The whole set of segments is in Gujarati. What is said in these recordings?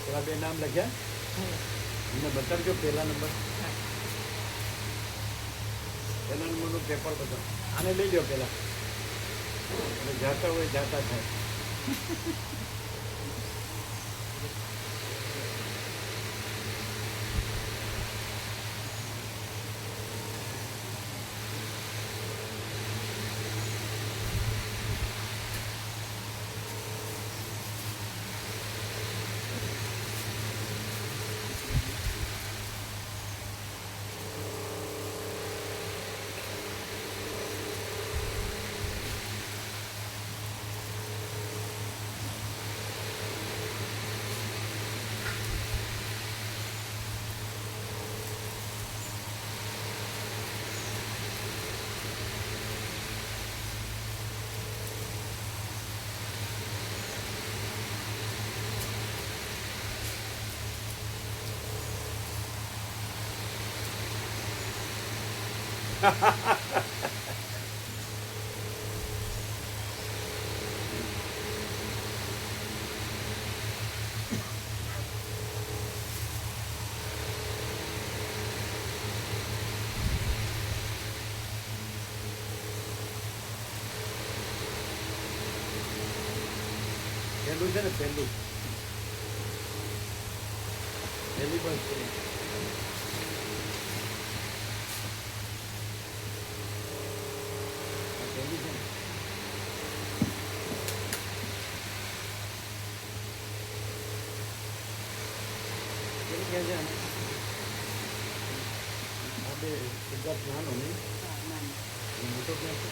પેલા બે નામ લખ્યા મને બતાડજો પહેલા નંબર પહેલા નંબરનું પેપર બતાવો આને લઈ લો પહેલા જાતા હોય જાતા થાય પહેલું છે ને પહેલું પહેલી બસ છે પહેલી છે ને પેલી ક્યાં છે આ બે સિદ્ધાર્થ નાનો નહીં મોટો ક્યાં છે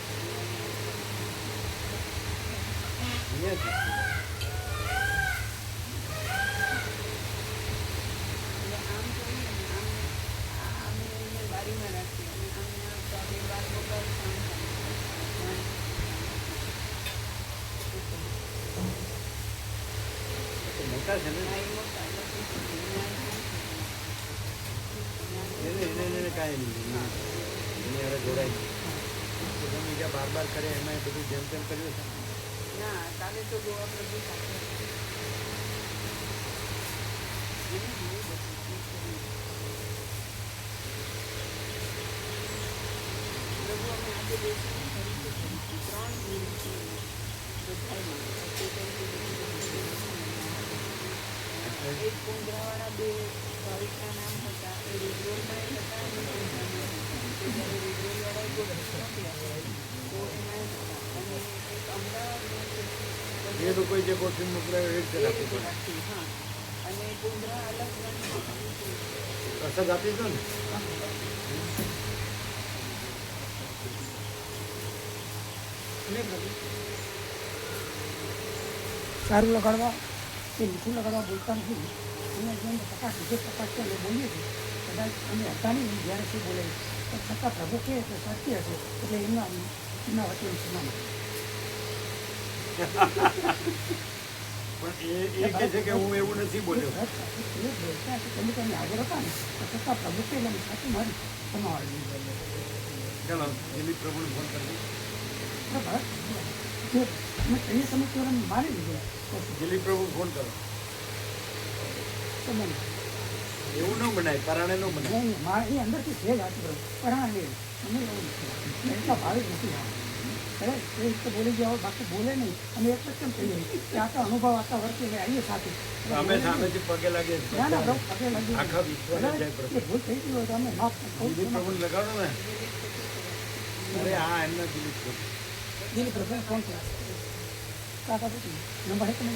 અહીંયા છે મોટા છે ને એને કાંઈ નહીં એની હવે જોડાય તમે બીજા બાર કરે એમાં બધું જેમ તેમ કર્યું છે ના કાલે તો ગોવા પ્રભુ સાથે પ્રભુ અમે આજે બેસીને ફરીથી 3 મિનિટ એક કુંદરાવાળા બે ભાવિકના નામ હતા એ રિઝોલમાં હતા અને કુંદરામાં હતા જ્યારે રિઝોલવાળાએ ગોઠવી મોકલ્યા તો એમાં હતા અને એક અમદાવાદમાં એ લોકોએ જે ગોઠવી મોકલાયો એ રીતે રાખી હા અને કુંદરા અલગ પ્રસાદ આપી દો ને સારું લગાડવા કે મીઠું લગાડવા બોલતા નથી અમે જેમ પ્રકાશ વિજય પ્રકાશ છે અમે બોલીએ છીએ કદાચ અમે હતા નહીં જ્યારે શું બોલે પણ છતાં પ્રભુ કહે તો સત્ય છે એટલે એમના વચ્ચે સુનામ પણ એ કહે છે કે હું એવું નથી બોલ્યો તમે તમે હાજર હતા ને તો છતાં પ્રભુ કહે એટલે સાચું મારી સમાવાળી ચાલો દિલીપ પ્રભુને ફોન કરી બરાબર જો અમે કહીએ સમય તો મારી લીધો દિલીપ પ્રભુ ફોન કરો એવું ન બનાય પરાણે ન બનાય નહીં મારે એ અંદરથી છે જ આટલું બધું પરાણા લે અમે એવું નથી એટલા ભાવે જ નથી અરે એ રીતે બોલી ગયા બાકી બોલે નહીં અમે એક જ કેમ કહીએ કે આ તો અનુભવ આટલા વર્ષે અમે આવીએ સાથે અમે સામેથી પગે લાગીએ ના ના બરાબર પગે લાગીએ આખા વિશ્વને જય પ્રભુ ભૂલ થઈ ગઈ હોય તો અમે માફ દિલીપ પ્રભુને લગાડો ને અરે હા એમના દિલીપ પ્રભુ દિલીપ પ્રભુ ફોન કર્યા કાકા પૂછી નંબર હે તમે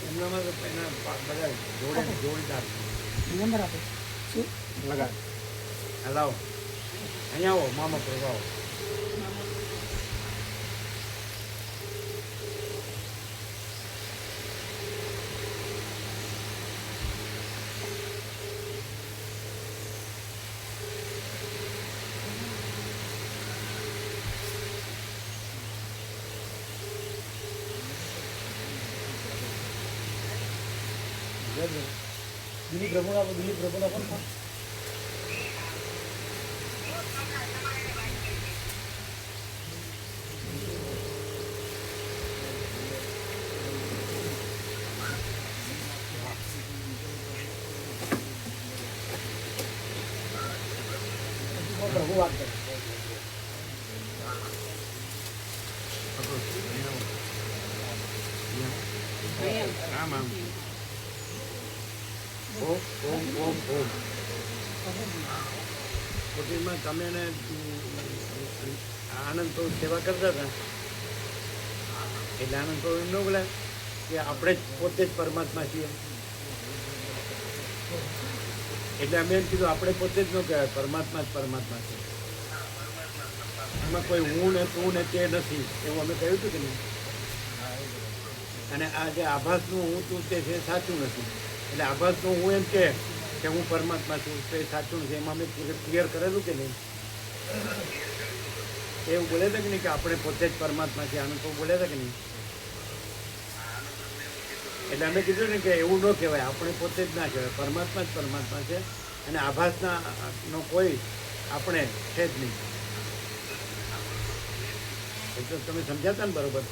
એમનામાં તો એના બધા જોડીદાર નંબર આપો શું લગાડ હલાવો અહીંયા આવો મામા પ્રભુ આવો દિલીપ પ્રભુના પણ ફોન હું વાત કરું. આમ આમ ઓમ ઓમ ઓમ ઓમ કુટીરમાં તમે એને આનંદ તો સેવા કરતા હતા એટલે આનંદ તો એમ ન બોલે કે આપણે જ પોતે જ પરમાત્મા છીએ એટલે અમે એમ કીધું આપણે પોતે જ ન કહેવાય પરમાત્મા જ પરમાત્મા છે એમાં કોઈ હું ને તું ને તે નથી એવું અમે કહ્યું હતું કે નહીં અને આ જે આભાસનું હું તું તે છે સાચું નથી એટલે આભાસનું હું એમ કે હું પરમાત્મા છું તો એ સાચું નથી એમાં અમે ક્લિયર કરેલું કે નહીં એવું બોલે છે કે નહીં કે આપણે પોતે જ પરમાત્મા છે આનું તો બોલે છે કે નહીં એટલે અમે કીધું ને કે એવું ન કહેવાય આપણે પોતે જ ના કહેવાય પરમાત્મા જ પરમાત્મા છે અને આભાસના નો કોઈ આપણે છે જ નહીં એટલે તમે સમજાતા ને બરોબર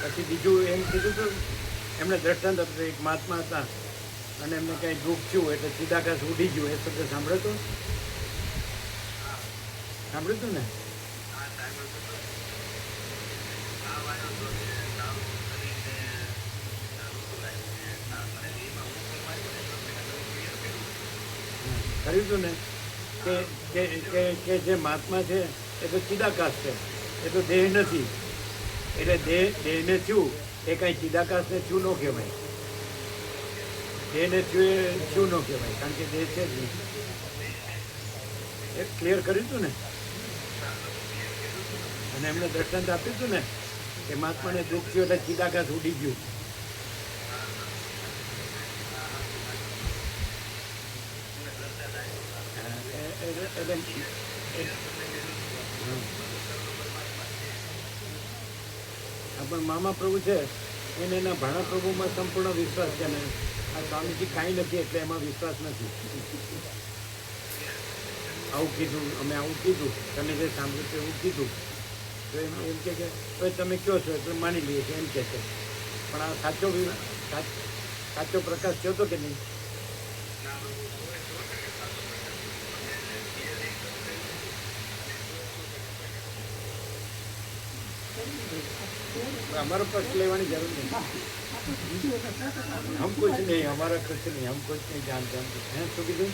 પછી બીજું એમ કીધું હતું એમને દ્રષ્ટાંત હતું એક મહાત્મા હતા અને એમને કંઈ દુઃખ થયું એટલે ચિદાકાશ ઉડી ગયું એ શબ્દ સાંભળ્યો હતો સાંભળ્યું હતું ને કર્યું હતું ને કે જે મહાત્મા છે એ તો ચિદાકાશ છે એ તો દેહ નથી એટલે દેહને થયું એ કાંઈ ચિદાકાશને થયું ન કહેવાય દેહને થયું એ થયું ન કહેવાય કારણ કે દેહ છે જ નહીં એ ક્લિયર કર્યું હતું ને અને એમને દ્રષ્ટાંત આપ્યું હતું ને કે મહાત્માને દુઃખ થયું એટલે ચિદાકાશ ઉડી ગયું પણ મામા પ્રભુ છે એને એના ભાણા પ્રભુમાં સંપૂર્ણ વિશ્વાસ છે ને આ સ્વામીજી કાંઈ નથી એટલે એમાં વિશ્વાસ નથી આવું કીધું અમે આવું કીધું તમે જે સાંભળ્યું છે એવું કીધું તો એમ કે હવે તમે કહો છો એટલે માની લઈએ છીએ એમ કે છે પણ આ સાચો પ્રકાશ થયો હતો કે નહીં हमारा पक्ष लेवानी जरूर नहीं हम कुछ नहीं हमारा कुछ नहीं हम कुछ नहीं जानते हम कुछ हैं तो किधर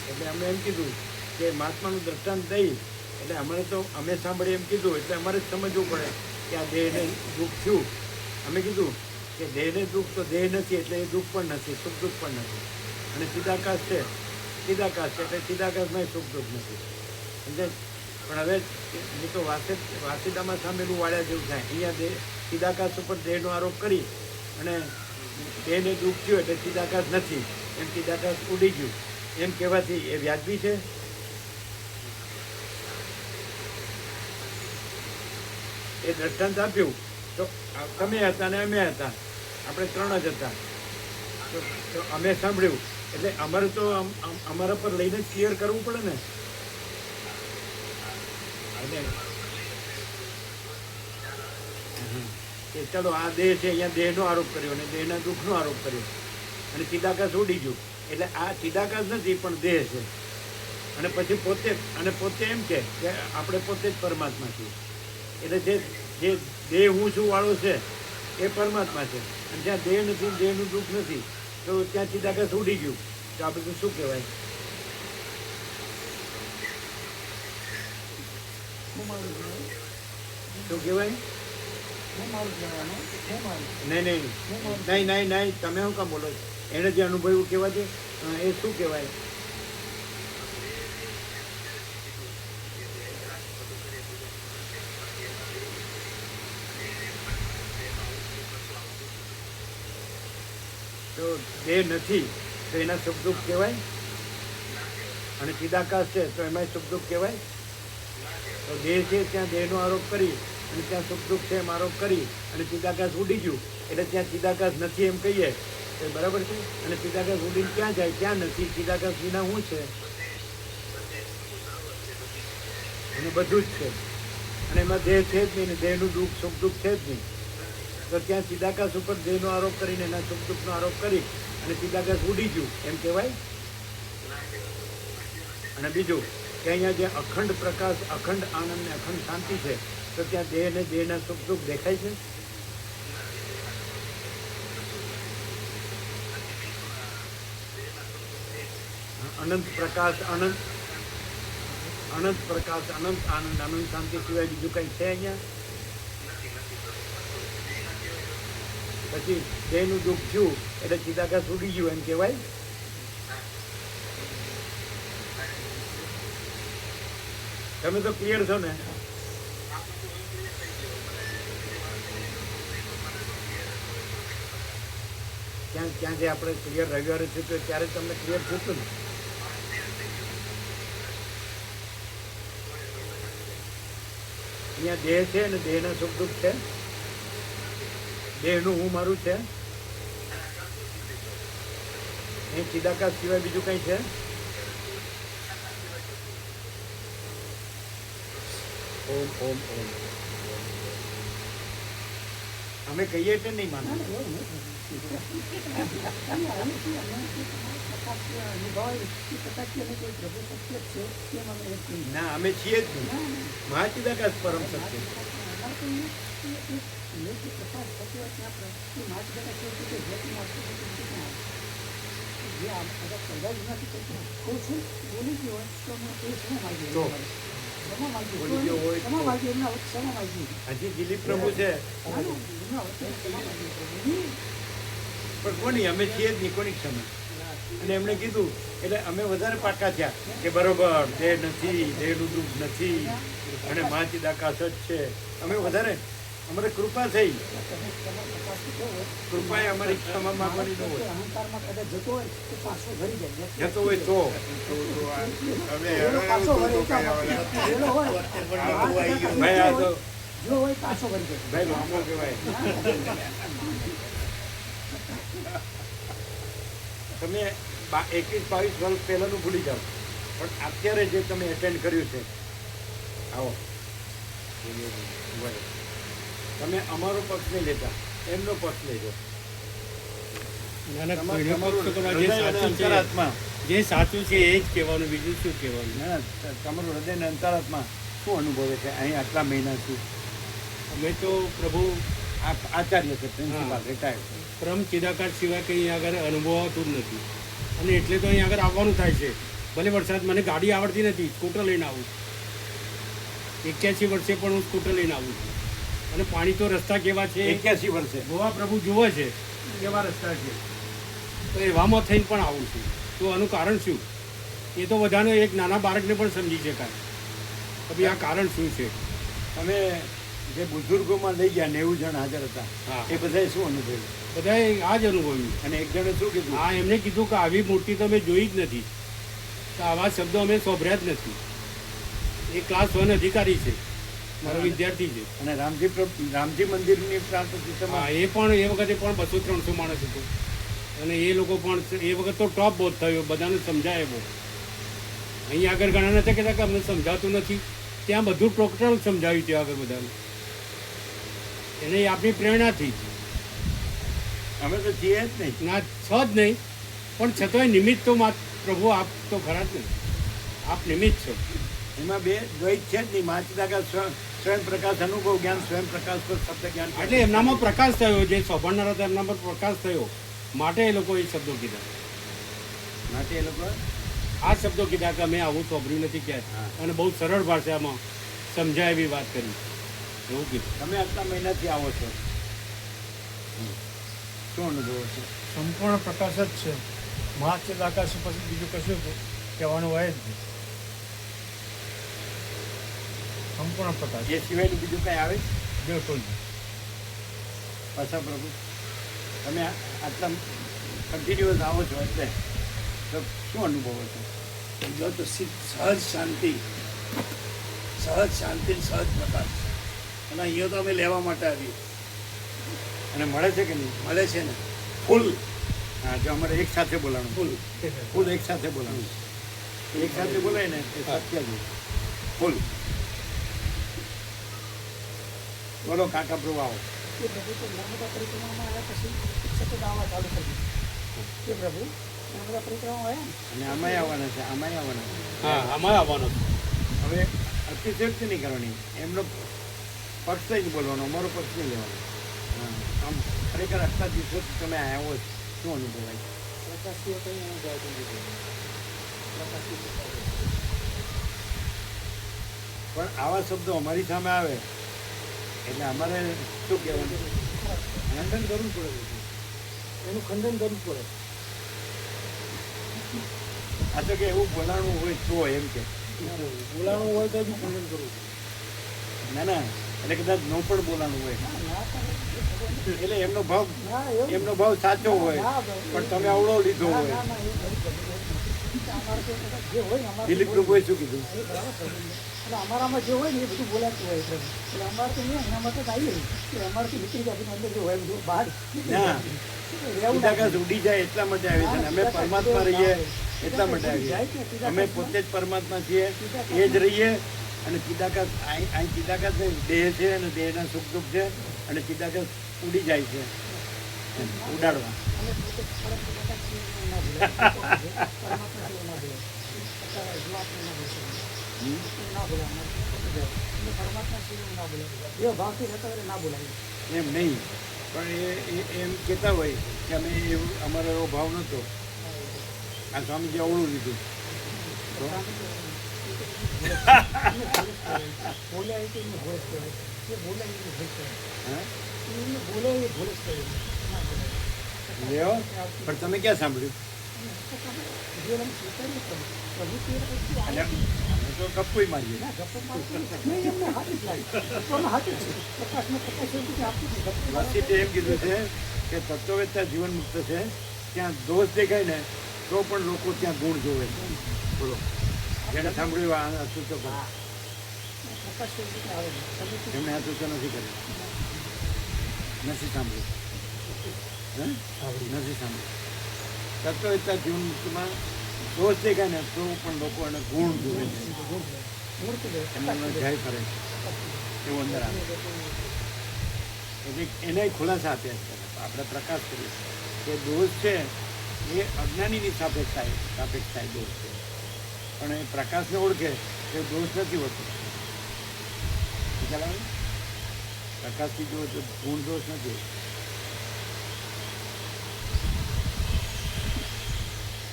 એટલે અમે એમ કીધું કે મહાત્માનું દ્રષ્ટાંત દઈ એટલે અમારે તો અમે સાંભળીએ એમ કીધું એટલે અમારે જ સમજવું પડે કે આ દેહને દુઃખ થયું અમે કીધું કે દેહને દુઃખ તો દેહ નથી એટલે એ દુઃખ પણ નથી સુખ દુઃખ પણ નથી અને ચિદાકાશ છે ચિદાકાશ છે એટલે ચિદાકાશમાં સુખ દુઃખ નથી સમજે પણ હવે એ તો વાસીદામાં સામેલું વાળ્યા જેવું થાય અહીંયા ચિદાકાશ ઉપર દેહનો આરોપ કરી અને દેહને દુઃખ થયું એટલે ચિદાકાશ નથી એમ ચિદાકાશ ઉડી ગયું એમ કહેવાથી એ વ્યાજબી છે એ દ્રષ્ટાંત આપ્યું તો તમે હતા ને અમે હતા આપણે 3 જ હતા તો અમે સાંભળ્યું એટલે અમારે તો અમારા પર લઈને જ ક્લિયર કરવું પડે ને કે ચલો આ દેહ છે અહીંયા દેહનો આરોપ કર્યો અને દેહના દુઃખનો આરોપ કર્યો અને ચિદાકાશ ઉડી ગયું એટલે આ ચિદાકાશ નથી પણ દેહ છે અને પછી પોતે એમ કે આપણે પોતે જ પરમાત્મા છીએ એટલે જે દેહ હું છું વાળો છે એ પરમાત્મા છે અને જ્યાં દેહ નથી દેહનું દુઃખ નથી તો ત્યાં ચિદાકાશ ઉડી ગયું તો આ બધું શું કહેવાય શું કહેવાય નહીં તમે શું કામ બોલો એને જે અનુભવ્યું કહેવા છે એ શું કહેવાય તો દેહ નથી તો એના સુખ દુઃખ કહેવાય અને ચિદાકાશ છે તો એમાં સુખ દુઃખ કહેવાય તો દેહ છે ત્યાં દેહનો આરોપ કરી અને ત્યાં સુખ દુઃખ છે એમ આરોપ કરી અને ચિદાકાશ ઉડી ગયું એટલે ત્યાં ચિદાકાશ નથી એમ કહીએ તો બરાબર છે અને ચિદાકાશ ઉડીને ક્યાં જાય ક્યાં નથી ચિદાકાશ વિના શું છે અને બધું જ છે અને એમાં દેહ છે જ નહીં ને દેહનું દુઃખ સુખ દુઃખ છે જ નહીં તો ત્યાં ચિદાકાશ ઉપર દેહનો આરોપ કરીને એના સુખ દુઃખનો આરોપ કરી અને ચિદાકાશ ઉડી ગયું એમ કહેવાય. અને બીજું કે અહીંયા જે અખંડ પ્રકાશ, અખંડ આનંદ ને અખંડ શાંતિ છે, તો ત્યાં દેહ ને દેહના સુખ દુઃખ દેખાય છે? અનંત પ્રકાશ, અનંત પ્રકાશ, અનંત આનંદ, અનંત શાંતિ સિવાય બીજું કંઈ છે અહીંયા? પછી દેહનું દુઃખ થયું એટલે ચિદાકાશ ઉડી ગયું એમ કહેવાય? તમે તો ક્લિયર છો ને? ત્યાં જે આપણે ક્લિયર રવિવારે છે તો ત્યારે તમને ક્લિયર થતું ને? અહીંયા દેહ છે ને દેહના સુખ દુઃખ છે, દેહનું હું મારું છે, એ ચિદાકાશ સિવાય બીજું કંઈ છે? ઓમ ઓમ ઓમ. અમે કહીએ એટલે નહીં માનો. ના, અમે છીએ જ નહીં. મહાચિદાકાશ પરમ સત્ય. હજી દિલીપ પ્રભુ છે પણ કોની? અમે છીએ જ નહીં. કોની ક્ષમા? અને એમણે કીધું એટલે અમે વધારે પાકા થયા કે બરોબર દેહ નથી, દેહનું દુઃખ નથી અને મહાચિદાકાશ જ છે. અમે વધારે, અમારે કૃપા થઈ. કૃપા એ અમારી ક્ષમા માંગવાની ન હોય. જતો હોય તો ભાઈ આ તો ભાઈ લાંબો કહેવાય. તમે 21-22 વર્ષ પહેલાનું ભૂલી જાઓ, પણ અત્યારે જે તમે એટેન્ડ કર્યું છે, આવો તમે અમારો પક્ષ નહીં લેતા, એમનો પક્ષ લેજો. જે સાચું છે એ જ કહેવાનું, બીજું શું કહેવાનું? ના, તમારું હૃદય અને અંતરાત્મા શું અનુભવે છે અહીં આટલા મહિનાથી? અમે તો પ્રભુ આચાર્ય છે, પ્રિન્સિપાલ, રિટાયર્ડ. પરમ ચિદાકાશ સિવાય કંઈ આગળ અનુભવાતું જ નથી. અને એટલે તો અહીં આગળ આવવાનું થાય છે. ભલે વરસાદ, મને ગાડી આવડતી નથી, સ્કૂટર લઈને આવું. 81 વર્ષે પણ હું સ્કૂટર લઈને આવું છું. અને પાણી તો રસ્તા કેવા છે, 81 વર્ષે ગોવા પ્રભુ જુએ છે કેવા રસ્તા છે, તો એવામાં થઈને પણ આવું છું. તો આનું કારણ શું? એ તો બધાને, એક નાના બાળકને પણ સમજી શકાય કે ભાઈ આ કારણ શું છે. તમે જે બુઝુર્ગોમાં લઈ ગયા 90 જણ હાજર હતા, હા. એ બધાએ શું અનુભવ્યું? બધાએ આ જ અનુભવ્યું. અને એક જણે શું કીધું? હા, એમને કીધું કે આવી મૂર્તિ તો અમે જોઈ જ નથી, તો આવા શબ્દો અમે સાંભળ્યા જ નથી. એ ક્લાસ 1 અધિકારી છે, મારો વિદ્યાર્થી છે. અને રામજી મંદિરની પ્રાણ પ્રતિષ્ઠામાં હા, એ પણ એ વખતે પણ 200-300 માણસ હતો. અને એ લોકો પણ એ વખત તો ટોપ બહુ થયો, બધાને સમજાય એવો. અહીં આગળ ઘણા નથી કહેતા કે અમને સમજાતું નથી, ત્યાં બધું ટોટલ સમજાવ્યું ત્યાં આગળ બધાને. એને આપણી પ્રેરણાથી અમે તો છીએ જ નહીં. ના છ જ નહીં, પણ છતાંય નિમિત્ત તો પ્રભુ આપ તો ખરા જ નહીં, આપ નિમિત્ત છો. એમાં બે દ્વૈત છે જ નહીં. મહાચિદાકાશ સ્વયં પ્રકાશ અનુભવ જ્ઞાન, સ્વયં પ્રકાશ પર શબ્દ જ્ઞાન. એટલે એમનામાં પ્રકાશ થયો, જે સાંભળનારા હતા એમના પર પ્રકાશ થયો, માટે એ લોકો એ શબ્દો કીધા. માટે એ લોકો આ શબ્દો કીધા કે અમે આવું સાંભળ્યું નથી ક્યાંય, અને બહુ સરળ ભાષામાં સમજાય એવી વાત કરી, એવું કીધું. તમે આટલા મહિનાથી આવો છો, શું અનુભવ છે? સંપૂર્ણ પ્રકાશ જ છે. મહાચિદાકાશ પછી બીજું કશું કહેવાનું હોય જ નહીં. સંપૂર્ણ પ્રકાશ, એ સિવાયનું બીજું કંઈ આવે? બિલકુલ નહીં. પાછા પ્રભુ તમે આટલા કન્ટિન્યુઅસ આવો છો એટલે તો શું અનુભવો છો? સમજો તો સહજ શાંતિ, સહજ પ્રકાશ. અને અહીંયા તો અમે લેવા માટે આવીએ. અને મળે છે કે નહીં? મળે છે ને ફૂલ. હા, જો અમારે એક સાથે બોલાવાનું, ફૂલ. ફૂલ એક સાથે બોલાવાનું. એક સાથે બોલાય ને એ સત્ય જ ફૂલ. બોલો કાકા પ્રભુ આવો. એ પ્રભુ તો નર્મદા પરિક્રમામાં આવ્યા પછી સતત આવવા ચાલુ કરી દીધું. એ પ્રભુ નર્મદા પરિક્રમામાં આવ્યા ને અને આમાંય આવવાના છે, આમાંય આવવાના છે. હા આમાં આવવાનો છે. હવે અતિશયોક્તિ નહીં કરવાની, એમનો પક્ષ જ બોલવાનો, અમારો પક્ષ નહીં લેવાનો. હા, આમ ખરેખર આટલા દિવસોથી તમે આવ્યા હોય શું અનુભવાય? પ્રકાશીઓ કંઈ અનુભવ નથી. પ્રકાશી પણ આવા શબ્દો અમારી સામે આવે એટલે અમારે શું કહેવાનું? ખંડન કરવું પડે, એનું ખંડન કરવું પડે. આ તો કે એવું બોલાણું હોય તો એમ કે બોલાણું હોય તો બી ખંડન કરવું. ના ના, એટલે કદાચ ન પણ બોલાણું હોય એટલે એમનો ભાવ ના એવું એમનો ભાવ સાચો હોય પણ તમે અવળો લીધો ના હોય. ના ના એવું નથી કરવું. અમારે તો જે હોય અમારે દિલીપ પ્રભુએ શું કીધું? એ બરાબર છે. એટલે અમારામાં જે હોય ને એ બધું બોલાતું હોય પ્રભુ. એટલે અમારે તો નહીં, એના માટે તો આવીએ એટલે અમારે તો નીકળી જાય અંદર જે હોય બધું બહાર ના, રહેવું ચિદાકાશ ઉડી જાય એટલા માટે આવે છે ને અમે પરમાત્મા રહીએ એટલા માટે આવીએ. અમે પોતે જ પરમાત્મા છીએ, એ જ રહીએ. અને ચિદાકાશ અહીં ચિદાકાશ દેહ છે અને દેહના સુખ દુઃખ છે અને ચિદાકાશ ઉડી જાય છે ઉડાડવા. અમે પોતે પરમ પોતાના શિવને ના ભૂલાય. પરમાત્મા શિવ ના ભૂલાય. અત્યારે જીવાત્મા ના ભૂલાય. ના ભૂલાય. અમારે પોતે જાય. એટલે પરમાત્મા શિવને ના ભૂલાય. એવો ભાવથી રહેતા હોય ના ભૂલાય. એમ નહીં, પણ એ એમ કહેતા હોય કે અમે એવું અમારો એવો ભાવ નહોતો. આ સ્વામીજી અવળું લીધું. બોલ્યા એ તો એમને ભોળસ કહેવાય. એ બોલ્યા એને ભોળસ કહેવાય. હા એમને બોલે એ ભોળસ કહેવાય. ના બોલાય. લેવો, પણ તમે ક્યાં સાંભળ્યું? જીવન સ્વીકાર્યું પ્રભુ. પ્રભુ તે પછી અને આવ્યા. અમે તો ગપ્પુય મારીએ. ના ગપ્પો મારતો નથી. નહીં, એમને હાથી જ લાગે. ગપ્પામાં હાથી છે. પ્રકાશમાં પ્રકાશ એવું કંઈ આપતું નથી. ગપ્પો મારતો વાસીતે એમ કીધું છે કે તત્વવેત્તા જીવન મુક્ત છે, ત્યાં દોષ દેખાય ને તો પણ લોકો ત્યાં ગુણ જોવે છે. બોલો, જેને સાંભળ્યું આ સૂચકો પ્રકાશ એવું કંઈ આવે છે. તમે શું એમને આ સૂચો નથી કર્યું, નથી સાંભળ્યું. હે? નથી સાંભળ્યું. તત્વવેત્તા જીવન મુક્તમાં દોષ દેખાય ને તો પણ લોકો એને ગુણ જોવે છે, મૂળ તો એમનો જય કરે છે એવું અંદર આવે. એટલે એને ખુલાસા આપ્યા છે. આપણે પ્રકાશ કરીએ કે દોષ છે એ અજ્ઞાનીની સાપેક્ષ થાય દોષ છે, પણ એ પ્રકાશને ઓળખે એ દોષ નથી હોતો. ખ્યાલ આવે? પ્રકાશથી જુઓ તો ગુણ દોષ નથી.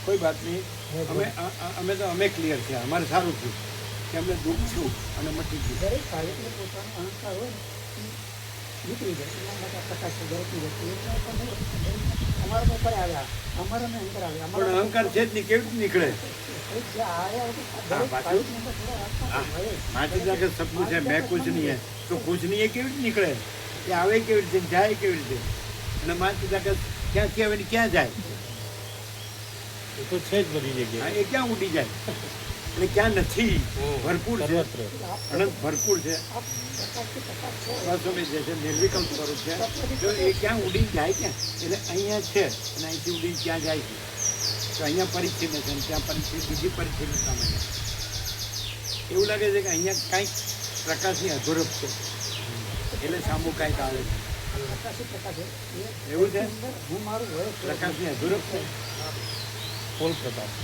કોઈ વાત નહીં. અમે ક્લિયર છે, અમારે સારું થયું કે અમને દુઃખ થયું અને મટી ગયું. દરેક કાર્યને પોતાનો અહંકાર હોય ને એ નીકળી જાય. એના માટે આ પ્રકાશ છે દરેકની વસ્તુ. એટલા પણ નહીં અમારા ઉપર આવ્યા, અમારાને અંદર આવ્યા. પણ અહંકાર છે જ નહીં, કેવી રીતે નીકળે? જે આવ્યા વગર દરેક પાછું? કાર્યની અંદર થોડા આત્મા હોય જ. માટી જાગે સપનું છે મેં કુછ નહીં હે, તો કુછ નહીં એ કેવી રીતે નીકળે? એ આવે કેવી રીતે, જાય કેવી રીતે? અને માટી જાગે ક્યાંથી આવે ને ક્યાં જાય? એ તો છે જ બધી હા, જગ્યાએ. એ ક્યાં ઉડી જાય? એટલે ક્યાં નથી? ભરપૂર છે, સર્વત્ર. અનંત ભરપૂર છે. આ પ્રકાશથી પ્રકાશ છે. સ્વસ્વમી જે છે નિર્વિકલ્પ સ્વરૂપ છે. તો એ ક્યાં ઉડી જાય ક્યાં? એટલે અહીંયા છે અને અહીંથી ઉડી ક્યાં જાય છે? તો અહીંયા પરિચ્છિન્ન છે અને ત્યાં પરિચ્છિન્ન બીજી પરિચ્છિન્નતા મળે. એવું લાગે છે કે અહીંયા કાંઈક પ્રકાશની અધૂરપ છે એટલે સામુ કાંઈક આવે છે. પ્રકાશી પ્રકાશ છે. એ એવું છે? અંદર હું મારું હોય છે. પ્રકાશની અધૂરપ છે. ફૂલ પ્રકાશ.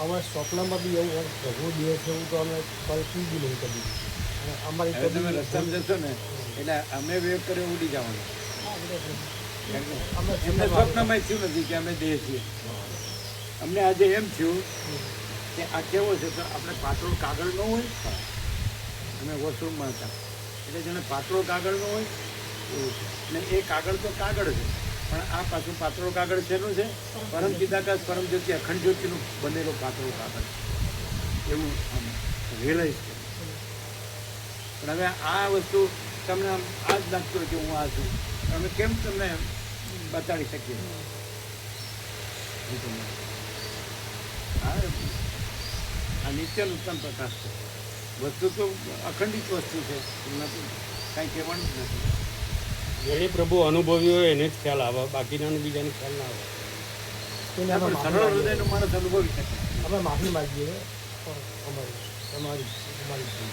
અમે સ્વપ્નમાં બી એવું હોય પ્રભુ દે છે એવું તો અમે કલ્પી બી નહીં કરી. અને અમારી હવે તમે રસ્તામાં જશો ને એટલે અમે વેગ કર્યો ઉડી જવાનું. અમે એમને સ્વપ્નમાં થયું નથી કે અમે દેહ છીએ. અમને આજે એમ થયું કે આ કેવો છે તો આપણે પાતળો કાગળ ન હોય, અમે વોશરૂમમાં હતા એટલે જેને પાતળો કાગળ ન હોય એવું છે. ને એ કાગળ તો કાગળ છે પણ આ પાછું પાતળો કાગળ શેનું છે? પરમ ચિદાકાશ પરમ જ્યોતિ અખંડ જ્યોતિનું બનેલો પાતળો કાગળ એવું આમ રિયલાઇઝ કર્યું. પણ હવે આ વસ્તુ તમને આમ આ જ લાગતું હોય કે હું આ છું, અમે કેમ તમને બતાડી શકીએ? આ નિત્ય નૂતન પ્રકાશ છે. વસ્તુ તો અખંડિત વસ્તુ છે, નથી કાંઈ કહેવાનું જ નથી. જેને પ્રભુ અનુભવ્યો હોય એને જ ખ્યાલ આવે, બાકીનાનો બીજાને ખ્યાલ ના આવે. એને અમે પણ સરળ હૃદયનો માણસ અનુભવી શકે. અમે માફી માગીએ અમારી અમારી અમારી ભૂલ.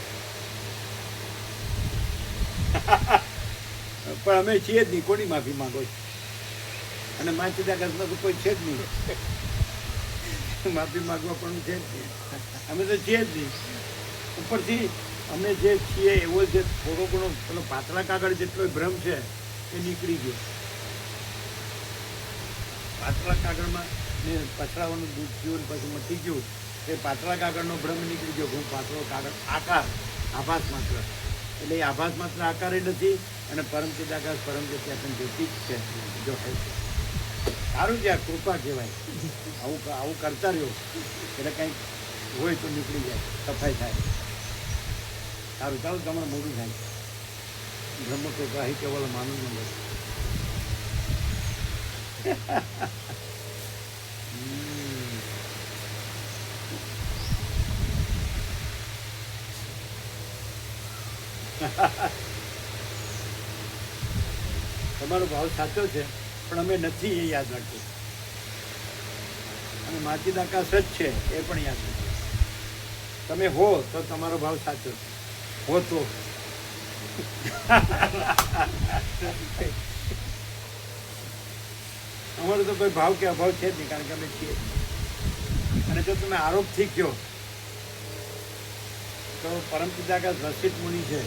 પણ અમે છીએ જ નહીં, કોની માફી માંગો છો? અને માચિદાકાશમાં તો કોઈ છે જ નહીં, માફી માંગવા પણ છે જ નહીં, અમે તો છીએ જ નહીં. ઉપરથી અમે જે છીએ એવો જે થોડો ઘણો પેલો પાતળા કાગળ જેટલો ભ્રમ છે એ નીકળી ગયો. પાતળા કાગળમાં ને પછડાવાનું દૂધ પીવું પછી મટી ગયું, એ પાતળા કાગળનો ભ્રમ નીકળી ગયો. હું પાતળો કાગળ આકાર આભાસ માત્ર, એટલે એ આભાસ માત્ર આકાર નથી. અને પરમ ચિદાકાશ પરમ ચેતન જ્યોતિ જ છે. જો સારું છે, આ કૃપા કહેવાય. આવું કરતા રહ્યો એટલે કંઈક હોય તો નીકળી જાય, સફાઈ થાય. સારું, ચાલો તમારે મોડું થાય. બ્રહ્મ કૃપા હી કેવલ માનવ નંબર. તમારો ભાવ સાચો છે, પણ અમે નથી એ યાદ રાખજો. અને માચિદાકાશ જ છે એ પણ યાદ રાખજો. તમે હો તો તમારો ભાવ સાચો છે, હો તો અમારો તો કોઈ ભાવ કે અભાવ છે જ નહીં, કારણ કે અમે છીએ. અને જો તમે આરોપથી કહો તો પરમ ચિદાકાશ વસિત મુનિ છે,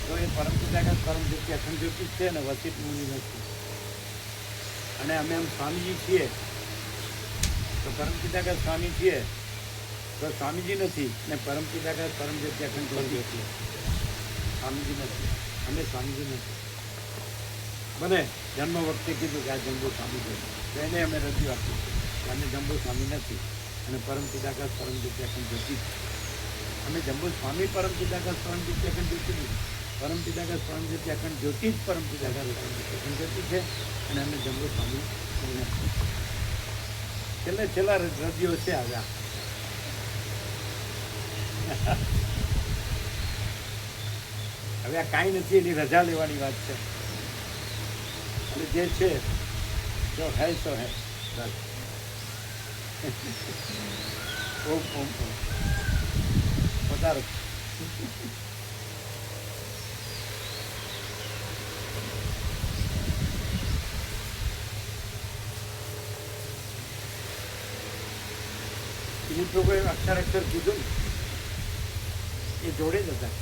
તો એ પરમ ચિદાકાશ પરમ જ્યોતિ અખંડ જ્યોતિ છે ને વસિત મુનિ નથી. અને અમે એમ સ્વામીજી છીએ તો પરમ ચિદાકાશ સ્વામી છીએ તો સ્વામીજી નથી, ને પરમ ચિદાકાશ પરમ જ્યોતિ અખંડ જ્યોતિ સ્વામીજી નથી, અમે સ્વામીજી નથી. બને જન્મ વખતે કીધું કે આ જંબુ સ્વામી છે, તો એને અમે રજૂ આપ્યું કે અમે જંબુ સ્વામી નથી અને પરમ ચિદાકાશ પરમ જ્યોતિ અખંડ જ્યોતિ. અમે જંબુ સ્વામી પરમ ચિદાકાશ પરમ જ્યોતિ અખંડ જ્યોતિ નથી, પરમ ચિદાકાશ પરમ જ્યોતિ અખંડ જ્યોતિ જ પરમ ચિદાકાશ અખંડ જ્યોતિ છે. અને અમે જંબુ સ્વામી નથી. છેલ્લા રજ્યો છે આવ્યા. હવે આ કાંઈ નથી, એની રજા લેવાની વાત છે. અને જે છે જો હે સો હે. બસ ઓમ ઓમ ઓમ પધારો. એ લોકોએ અક્ષર કીધું ને એ જોડે જ હતા.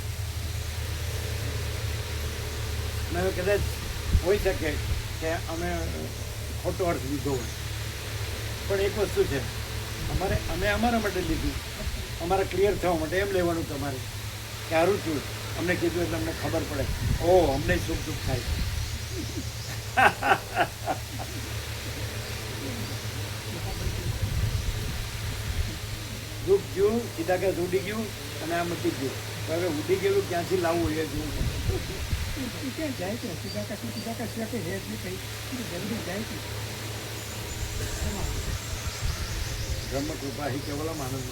અને કદાચ હોઈ શકે કે અમે ખોટો અર્થ લીધો હોય, પણ એક વસ્તુ છે, અમે અમારા માટે લીધું, અમારા ક્લિયર થવા માટે એમ લેવાનું તમારે કે સારું છું અમને કીધું એટલે અમને ખબર પડે. ઓ અમને સુખ દુઃખ થાય. દુઃખ ગયું, ચિદાકાશ ઉડી ગયું અને આ મટી ગયું. હવે ઉડી ગયેલું ક્યાંથી લાવવું એ જોવું પડે. ક્યાં જાય છે ચિદાકાશ છે કે હે જ કંઈ જલ્દી જાય છે. બ્રહ્મ કૃપા હી કેવલમ આનંદ.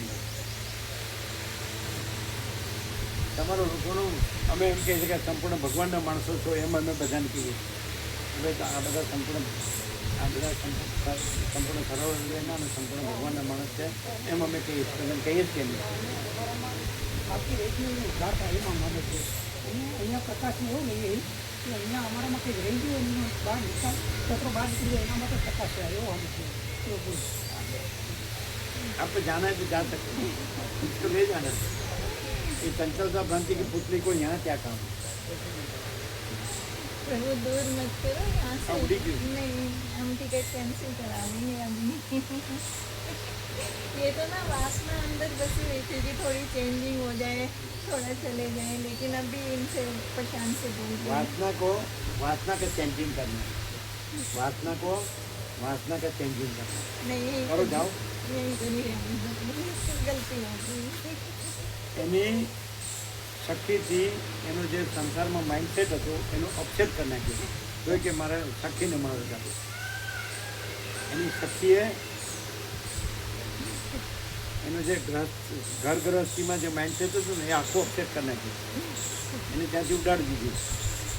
તમારો લોકોનું અમે એમ કહીએ છીએ કે સંપૂર્ણ ભગવાનના માણસો છો, એમ અમે બધાને કહીએ. હવે આ બધા સંપૂર્ણ સરોવરના અને સંપૂર્ણ ભગવાનના માણસ છે એમ અમે કહીએ છીએ. કહીએ જ કે નહીં. બાકી રેતનું ઉદ્ધાર થાય એમાં મદદ છે. અહીંયા પ્રકાશને એવું નહીં કે અહીંયા અમારામાં કંઈક રહી ગયું એનું બહાર નિકાલ કચરો બહાર નીકળી જાય એના માટે પ્રકાશ છે, એવો અમે છે. आप जाना है तो जा सकते हैं, इसको ले जाना. ये चंचलता भ्रांति की पुतली को यहाँ क्या काम? प्रभु दूर मत करो यहाँ से. उड़ी क्यों? नहीं, हम टिकट कैंसिल करा देंगे अभी. ये तो ना वासना अंदर बसी हुई थी कि थोड़ी चेंजिंग हो जाए, थोड़ा चले जाए, लेकिन अभी इनसे परेशान से बोल रही हूँ. वासना का चेंजिंग करना है. वासना का चेंजिंग करना नहीं करो, जाओ. यही तो नहीं गलती हो गई. એની શક્તિથી એનો જે સંસારમાં માઇન્ડસેટ હતો એનો અપસેટ કરી નાખ્યો. તો કે મારે શક્તિને મળે છે, એની શક્તિએ એનો જે ઘર ગૃહસ્થીમાં જે માઇન્ડસેટ હતું ને એ આખું અપસેટ કરી નાખ્યું, એને ત્યાંથી ઉડાડી દીધું.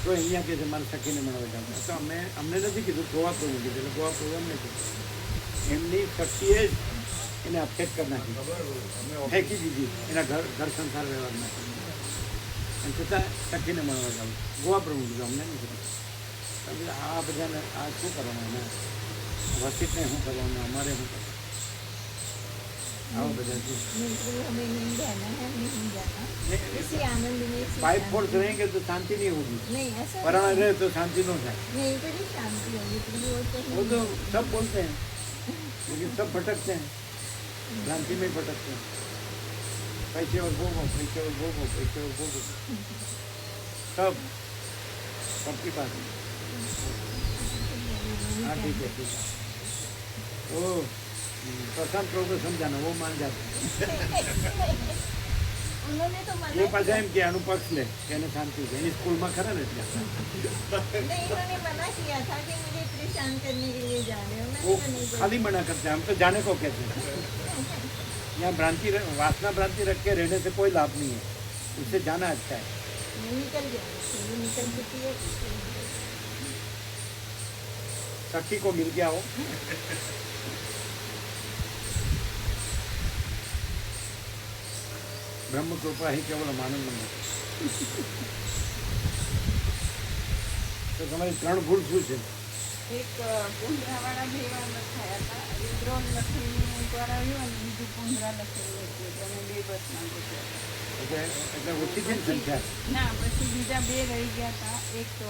તો અહીંયા કે છે મારે શક્તિને મળે છે. તો અમને નથી કીધું, ગોવા પ્રભુ કીધું, એટલે ગોવા પ્રભુ અમને કીધું. એમની શક્તિએ જ એને અપસેટ કરી નાખી, ફેંકી દીધી એના ઘર સંસાર વ્યવહારમાં. અને છતાં સખીને મળવા જાઉં, ગોવા પ્રભુ જાઉં અમને નથી ખબર. તમે આ બધાને આ શું કરવાનું, અમે વસીતને શું કરવાનું, અમારે શું કરવાનું, આવા બધા છે. मित्र हमें मिल जाना है, मिल जाना इसी आनंद में इसी बाई शांति फोर्स में। रहेंगे तो शांति नहीं होगी, नहीं ऐसा पराना नहीं रहे तो शांति नहीं થાય. नहीं, तो नहीं शांति होगी, तो वो तो वो तो सब बोलते हैं लेकिन सब भटकते हैं, भ्रांति में भटकते हैं. पैसे और भोगो, पैसे और भोगो, पैसे और भोगो, सब सबके पास है. हाँ ठीक है, ठीक है. वो प्रशांत प्रभु को समझाना, वो मान जाते हैं. उन्होंने तो मना ये पाછા किया। એમ કે આનું પક્ષ લે કે એને શાંતિ છે, એની સ્કૂલમાં ખરા ને એટલે नहीं, इन्होंने मना किया था कि मुझे परेशान करने के लिए जा रहे हो, वो मैंने कहा नहीं खाली मना करते हैं, हम तो जाने को कहते हैं. यहाँ भ्रांति वासना भ्रांति रख के रहने से कोई लाभ नहीं है, उससे जाना अच्छा है. मैं निकल गया, वो निकल चुकी है. सखी को मिल गया हो. ब्रह्म कृपा ही केवल आनंद में. તો તમારી ત્રણ ભૂલ શું છે? એક પુંજરાવાળા બે વાર લખાયા હતા, રુદ્રોલ લખીને એકવાર આવ્યું અને બીજું પુંજરા લખેલું હતું, એટલે અમે બે બસમાં ગોઠવ્યા હતા. એટલે ઓછી છે ને સંખ્યા? ના, પછી બીજા બે રહી ગયા હતા, એક શું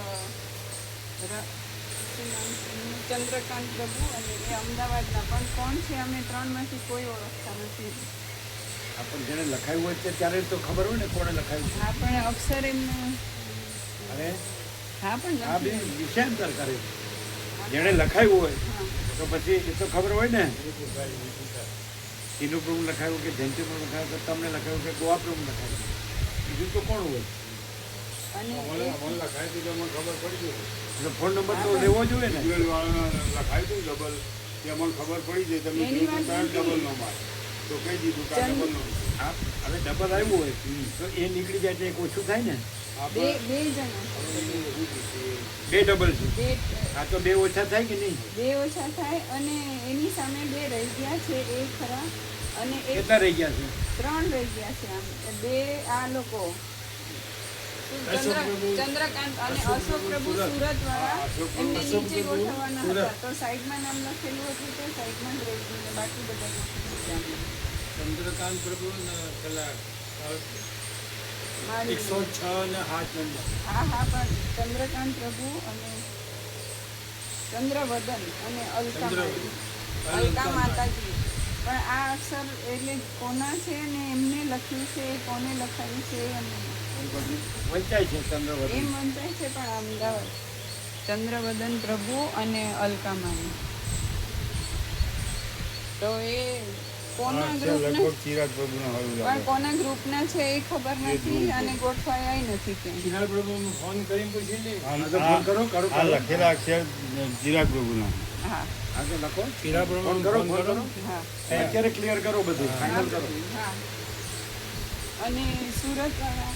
નામ છે એમનું? ચંદ્રકાંત પ્રભુ, અને એ અમદાવાદના, પણ કોણ છે અમે ત્રણમાંથી કોઈ ઓળખતા નથી. આપણે જેને લખાયું હોય છે ત્યારે તો ખબર હોય ને કોણે લખાયું છે. હા, પણ અક્ષર એમને અરે હા પણ આ બે નથી. વિષયાંતર કરે છે. જેણે લખાયું હોય હા. તો પછી એ તો ખબર હોય ને. ટીનુ પ્રભુ લખાયું કે જયંતિ પ્રભુ લખાયું કે તમને લખાયું કે ગોવા પ્રભુ લખાયું, બીજું તો કોણ હોય? અને મને એક મને લખાય તો મને ખબર પડી ગઈ. એટલે ફોન નંબર તો લેવો જોઈએ ને. વાળાને લખાયું હતું ડબલ, કે મને ખબર પડી જાય તમે એની વાત કીધું નથી. ડબલ નો માર તો કહી દીધું કે આ ચંદ- ડબલ નો. આ હવે ડબલ આવ્યું હોય તો એ નીકળી જાય તો એક ઓછું થાય ને. બે બે જણા બે ડબલ છે, બે આ તો બે ઓછા થાય કે નહીં? બે ઓછા થાય, અને એની સામે બે રહી ગયા છે એ ખરા, અને એક કેટલા રહી ગયા છે? ત્રણ રહી ગયા છે. આમ બે આ લોકો ચંદ્રકાંત અને અશોક પ્રભુ સુરત વાળા, એમને નીચે ગોઠવવાના હતા, તો સાઈડમાં નામ લખેલું હતું તો સાઈડમાં જ રહી ગયું, ને બાકી બધા નથી. ચંદ્રકાંત પ્રભુ પેલા મારી 106 ને 8 નંબર. હા હા, પણ ચંદ્રકાંત પ્રભુ અને ચંદ્રવદન અને અલકા માતાજી, પણ આ અક્ષર એટલે કોના છે ને એમને લખ્યું છે, કોને લખાયું છે વંચાય છે ચંદ્રવતી. એમ વંચાય છે, પણ અમદાવાદ ચંદ્રવદન પ્રભુ અને અલકા માની. તો એ કોના ગ્રુપના, ચિરાગ પ્રભુનો હોય પણ કોના ગ્રુપના છે એ ખબર નથી, અને ગોઠવાયા નથી ક્યાંય. ચિરાગ પ્રભુને ફોન કરીને પૂછી લે. આ તો ફોન કરો કરો આ લખેલા અક્ષર ચિરાગ પ્રભુનો. હા આ તો લખો, ચિરાગ ફોન પ્રભુને કરો, ફોન ફોન કરો. હા અત્યારે ક્લિયર કરો બધું, ફાઇનલ કરો. હા. અને સુરત વાળા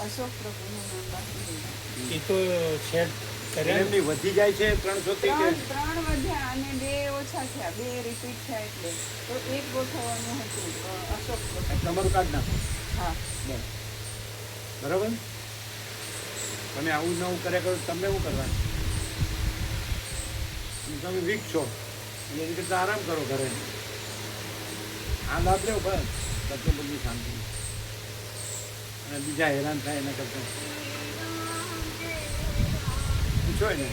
અશોક પ્રભુનું નામ બાકી રહ્યું. એ તો સેટ કર્યા ને. એમની વધી જાય છે 300 થી કે ત્રણ વધ્યા અને બે ઓછા થયા, બે રિપીટ થયા, એટલે તો એક ગોઠવવાનું હતું અશોક પ્રભુ. તમારું કાર્ડ નાખો. હા બસ બરાબર. તમે આવું નવું કર્યા કરો, તમને શું કરવાનું? તમે વીક છો એટલે એની કરતા આરામ કરો ઘરે. આ લાભ લેવો બસ, કરતો બધી શાંતિ, અને બીજા હેરાન થાય એના કરતા પૂછો ને.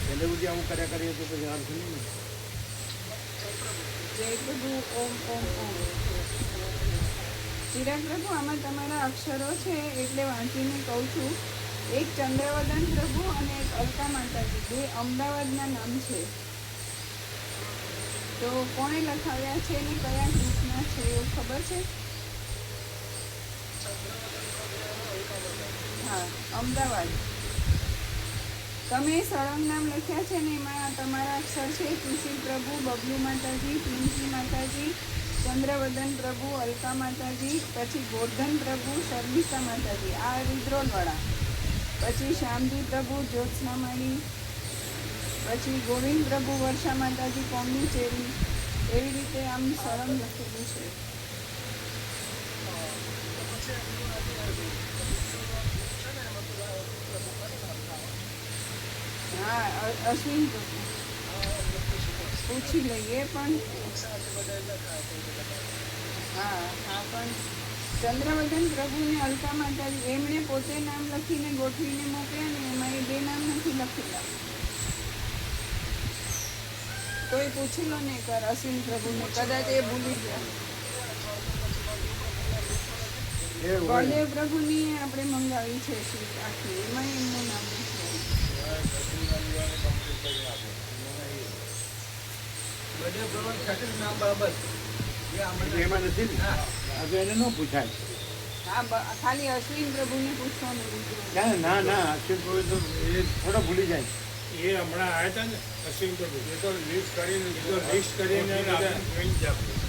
છેલ્લે સુધી આવું કર્યા કરીએ તો પછી અર્થ નહીં ને. જય પ્રભુ ઓમ ઓમ ઓમ. ચિરાગ પ્રભુ, આમાં તમારા અક્ષરો છે એટલે વાંચીને કહું છું. એક ચંદ્રવદન પ્રભુ અને એક અલકા માતાજી, બે અમદાવાદના નામ છે. તો કોણે લખાવ્યા છે ને કયા ગ્રુપના છે એવું ખબર છે? હા, અમદાવાદ. તમે સળંગ નામ લખ્યા છે ને એમાં તમારા અક્ષર છે સુશીલ પ્રભુ, બબલુ માતાજી, પિંકી માતાજી, ચંદ્રવદન પ્રભુ, અલકા માતાજી, પછી ગોર્ધન પ્રભુ, શર્મિષ્ઠા માતાજી, આ રુદ્રોલવાળા, પછી શ્યામજી પ્રભુ, જ્યોત્સના માળી, પછી ગોવિંદ પ્રભુ, વર્ષા માતાજી, પોંડિચેરી, એવી રીતે આમ સળંગ લખેલું છે. હા, અશ્વિન પ્રભુ પૂછી લઈએ પણ હા પણ ચંદ્રવદન પ્રભુને અલકા માતાજી એમણે પોતે નામ લખીને ગોઠવીને મોકલ્યા ને એમાં એ 2 નામ નથી લખેલા. કોઈ પૂછી લો ને કર અશ્વિન પ્રભુને, કદાચ એ ભૂલી ગયા. એ હોય. બળદેવ પ્રભુની આપણે મંગાવી છે શીટ આખી, એમાં એમનું નામ નથી. એટલે એમાં નથી ને હવે એને ન પૂછાય. હા, ખાલી અશ્વિન પ્રભુને પૂછવાનું બીજું. ના અશ્વિન પ્રભુ તો એ થોડા ભૂલી જાય. એ હમણાં આવ્યા હતા ને અશ્વિન પ્રભુ, એ તો લિસ્ટ કરીને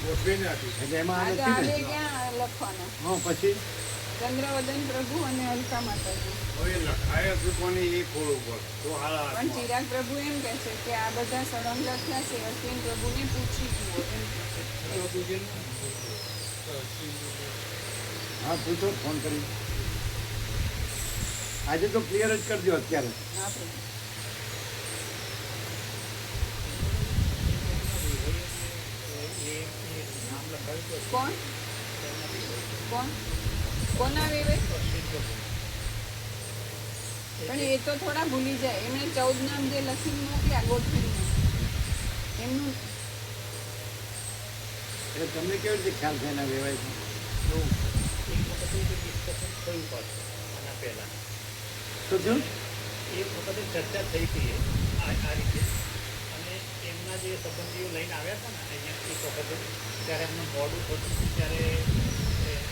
ગોઠવીને આપી. એટલે એમાં આ તો નથી આજે ને. ક્યાં લખવાના? હા પછી ચંદ્રવદન પ્રભુ અને અલકા માતાજી. હવે લખાય હતું કોને એ ખોળું પર તો પણ ચિરાગ પ્રભુ એમ કહે છે કે આ બધા સળંગ લખ્યા છે, અશ્વિન પ્રભુને પૂછી જુઓ એમ કહે છે. હા પૂછો ફોન કરી. આજે તો ક્લિયર જ કરજો અત્યારે. હા પ્રભુ. કોણ કોણ કોના વેવે? પણ એ તો થોડા ભૂલી જાય. એમણે 14 નામ જે લખીને મોકલ્યા ગોઠવીને એમનું એટલે તમને કેવી રીતે ખ્યાલ છે એના વ્યવહાર છે? શું થયું? એક વખતે ચર્ચા થઈ હતી આ રીતે, અને એમના જે સંબંધીઓ લઈને આવ્યા હતા ને અહીંયા એક વખતે, ત્યારે એમનું મોડું થતું હતું, ત્યારે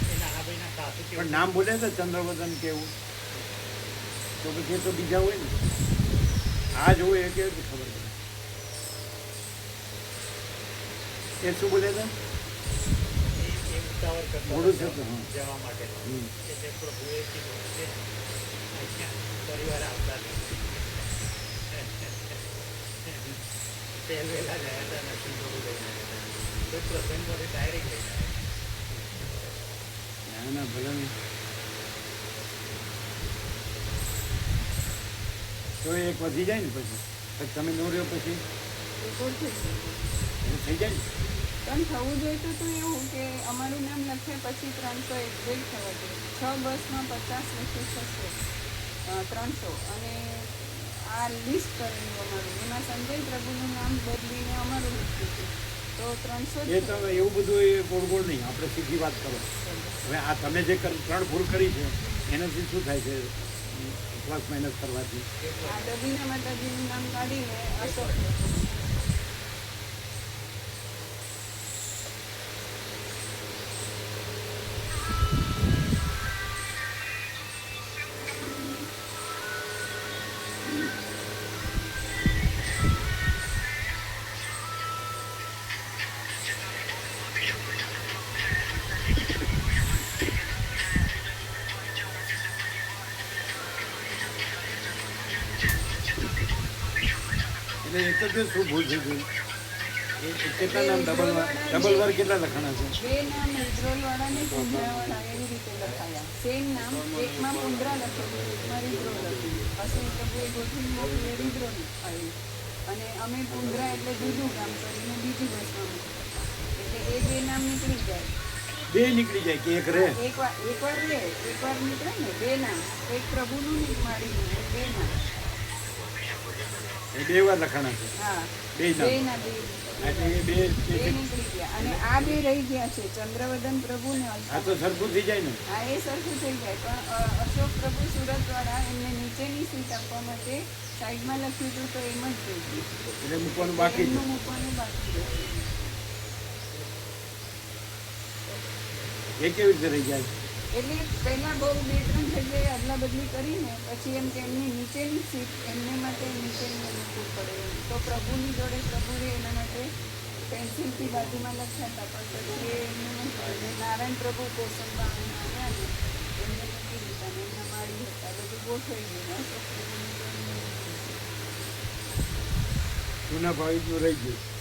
એ નાનાભાઈના સાસુ પણ કેવું નામ બોલે છે ચંદ્રવદન કેવું? તો પછી એ તો બીજા હોય ને. આ જ હોય એ કેવી રીતે ખબર પડે? એ શું બોલે છે? એ ઉતાવળ કરતા મોડું હતા થતું, હા. જવા માટે. હમ. એટલે પ્રભુએ કીધું કે અહીંયા પરિવાર આવતા નહીં. પહેલેલા ગયા હતા નથી થોડું લઈને આવ્યા હતા. કોઈ પ્રસંગમાંથી ડાયરેક્ટ લઈને આવ્યા. ના ભલે નહીં. તો એક વધી જાય ને પછી તમે નો રહ્યો પછી રેકોર્ડ થઈ ગયું. એટલે થઈ જાય ને. પણ થવું જોઈતું હતું એવું કે અમારું નામ લખે પછી 300 એક્ઝેક્ટ થવા જોઈએ. 6 બસમાં 50 લખે થશે 300, અને આ લિસ્ટ કરેલું અમારું, એમાં સંજય પ્રભુનું નામ બદલીને અમારું લખ્યું હતું, તો 300 એ તો એવું બધું એ ગોળ ગોળ નહીં. આપણે સીધી વાત કરો. હવે આ તમે જે 3 ભૂલ કરી છે એનાથી શું થાય છે? પ્લસ માઇનસ કરવાથી આ દબીના માતાજીનું નામ કાઢીને અશોક એટલે એક જ શું ભૂલ થઈ ગઈ? એ કેટલા નામ ડબલ વાર કેટલા લખાણા છે? 2 નામ રિદ્રોલવાળા ને પુંડરાવાળા એવી રીતે લખાયા. સેમ નામ, એકમાં પુંડરા લખેલું, એકમાં રિદ્રોલ લખેલું. અશ્વિન પ્રભુએ ગોઠવી મોકલી રિદ્રોલ આવ્યું, અને અમે પુંડરા એટલે જુદું કામ કરીને બીજી બસમાં મૂકતા. એટલે એ 2 નામ નીકળી જાય. બે નીકળી જાય કે એક રહે? એકવાર નીકળે ને 2 નામ, એક પ્રભુનું ને એક માળીનું, 2 નામ. એ 2 વાર લખાણા છે. હા, બે નામ. 2 ના 2 એટલે એ બે નીકળી ગયા, અને આ 2 રહી ગયા છે, ચંદ્રવદન પ્રભુ ને આ તો સરખું થઈ જાય ને. હા, એ સરખું થઈ જાય. પણ અશોક પ્રભુ સુરતવાળા એમને નીચેની સીટ આપવા માટે સાઈડમાં લખ્યું હતું, તો એમ જ થઈ ગયું. એટલે મૂકવાનું બાકી છે. એમનું મૂકવાનું બાકી છે. એ કેવી રીતે રહી જાય? એટલે પહેલા બહુ 2-3 જગ્યાએ અદલા બદલી કરીને પછી એમ કે એમની નીચેની સીટ એમને માટે નીચેની મૂકવું પડે એમ. તો પ્રભુની જોડે પ્રભુએ એના માટે પેન્સિલથી બાજુમાં લખ્યા હતા, પણ પછી એમને નથી. નારાયણ પ્રભુ કોસંબા આવ્યા ને એમને મૂકી દીધા ને એમના માળી હતા, બધું ગોઠવાઈ ગયું. અશોક પ્રભુની જોડે જૂના ભાવિકનું રહી ગયું.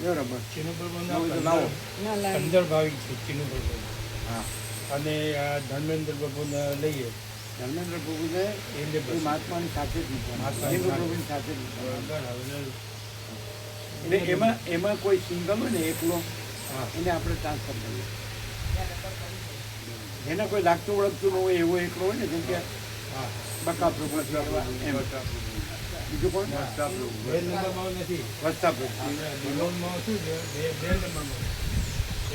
બરાબર. ચિનુ ના હોય તો લાવો. ના લાગે. 15 ભાવિક છે ચિનુ પ્રભુ. હા, અને આ ધર્મેન્દ્ર પ્રભુને લઈએ ધર્મેન્દ્ર પ્રભુને એટલે એ મહાત્માની સાથે જ મૂકવાના. મહાત્માની ધર્મેન્દ્ર સાથે. પ્રભુની સાથે જ મૂકવાના. બરાબર. એટલે એમાં કોઈ સિંગલ હોય ને એકલો, હા એને આપણે ટ્રાન્સફર કરીએ. એને કોઈ લાગતું ઓળખતું ન હોય એવો એકલો હોય ને, જેમ કે હા બકા પ્રભુ અથવા એમ. બીજું કોણ? બે નંબરમાં નથી. વસ્તા પ્રભુ. બિલોનમાં શું છે બે નંબરમાં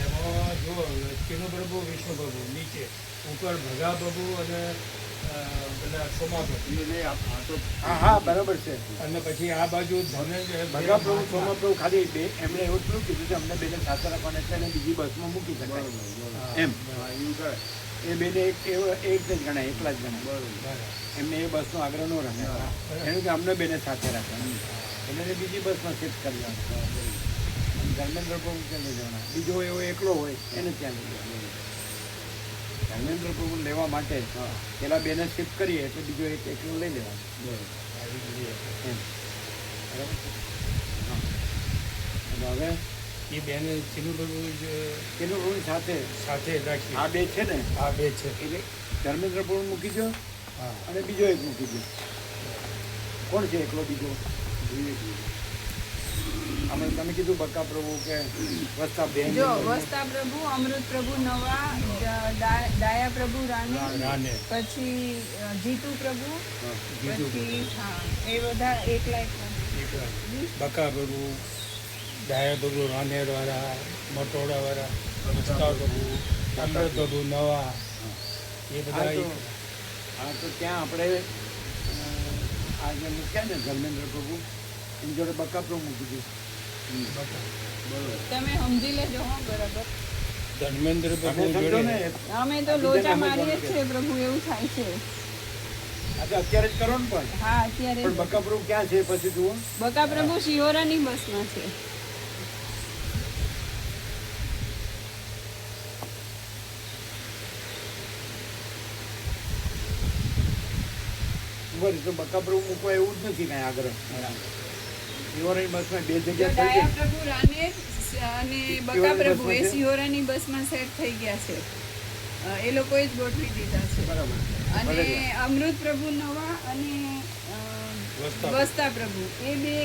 એમાં જુઓ ચિનુ પ્રભુ વિષ્ણુ પ્રભુ નીચે, ઉપર ભગા પ્રભુ અને પેલા સોમા પ્રભુ. હા હા, બરાબર છે. અને પછી આ બાજુ ધર્મેન્દ્ર ભગા પ્રભુ, સોમા પ્રભુ ખાલી બે, એમણે એવું જ કીધું કે અમને બેને સાથે રાખવાના, એટલે એને બીજી બસમાં મૂકી શકાય એમ. એ બેને એક જ ગણાય, એકલા જ ગણાય. બરાબર. એમને એ બસનો આગ્રહ ન રાખ્યો. એનું કે અમને બેને સાથે રાખવાનું, એટલે એને બીજી બસમાં શિફ્ટ કરી દેવાનું. અને ધર્મેન્દ્ર પ્રભુ ત્યાં લઈ જવાના. બીજો એવો એકલો હોય એને ત્યાં લઈ જવાનો. ધર્મેન્દ્ર પ્રભુ લેવા માટે પેલા બેને શિફ્ટ કરીએ એટલે બીજો એક એકલો લઈ લેવાનો એમ. બરાબર છે? હા. અને હવે એ બેન ચિનુ પ્રભુ એનું ઋણ સાથે સાથે રાખી. આ બે છે ને, આ બે છે. એટલે ધર્મેન્દ્ર પ્રભુ મૂકી દો હા અને બીજો એક મૂકી દો. કોણ છે એકલો બીજો? આપણે તમે કીધું બકા પ્રભુ કે વસ્તા બેન. જો વસ્તા પ્રભુ, અમૃત પ્રભુ નવા, દાયા પ્રભુ રાણી, રાને પછી જીતુ પ્રભુ, જીતુ પછી હા એ બધા એકલા એકલા બકા પ્રભુ, ડાયા પ્રભુ, રાનેર વાળા, મટોડા વાળા, વસ્તા પ્રભુ, અમૃત પ્રભુ નવા, એ બધા હા, તો ત્યાં આપણે આ જે મૂક્યા ને ધર્મેન્દ્ર પ્રભુ, એની જોડે બકા પ્રભુ મૂકી દીધું. તમે સમજી લેજો હો બરાબર. ધર્મેન્દ્ર તમે પ્રભુ સમજો જોડે ને, અમે તો લોચા મારીએ જ છે પ્રભુ, એવું થાય છે. આ તો અત્યારે જ કરો ને પણ. હા અત્યારે પણ બકા પ્રભુ ક્યાં છે પછી જુઓ. બકા પ્રભુ શિહોરાની બસમાં છે. બસ તો બકા પ્રભુ મૂકવા એવું જ નથી કાંઈ આગ્રહ. શિવરાની બસમાં બે જો જગ્યા થઈ ડાયા ગઈ. પ્રભુ રાને અને બકા પ્રભુ એ સિહોરાની બસમાં સેટ થઈ ગયા છે. એ લોકોએ જ ગોઠવી દીધા છે. બરાબર. અને અમૃત પ્રભુ નવા અને વસ્તા પ્રભુ એ બે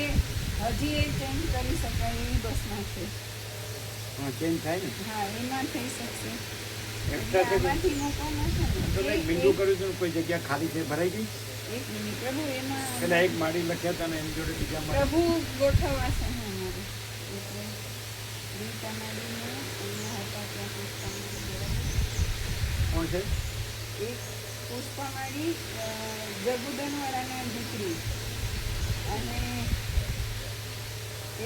હજી એ ચેન્જ કરી શકાય એવી બસમાં છે. હા, ચેન્જ થાય ને. હા એમાં થઈ શકશે. એક્સ્ટ્રા છે કે આમાંથી મૂકવાના છે ને. તો કંઈક બિંદુ કર્યું હતું ને, કોઈ જગ્યા ખાલી છે ભરાઈ ગઈ. એક મિનિટ પ્રભુ એમાં પેલા એક માળી લખ્યા હતા ને એની જોડે બીજા માળી. પ્રભુ ગોઠવાશે ને અમારે એટલે રીતા માડીને અહીંયા હતા ત્યાં પુષ્પામાળી બરાબર. કોણ છે? એક પુષ્પામાળી જગુદનવાળાના દીકરી અને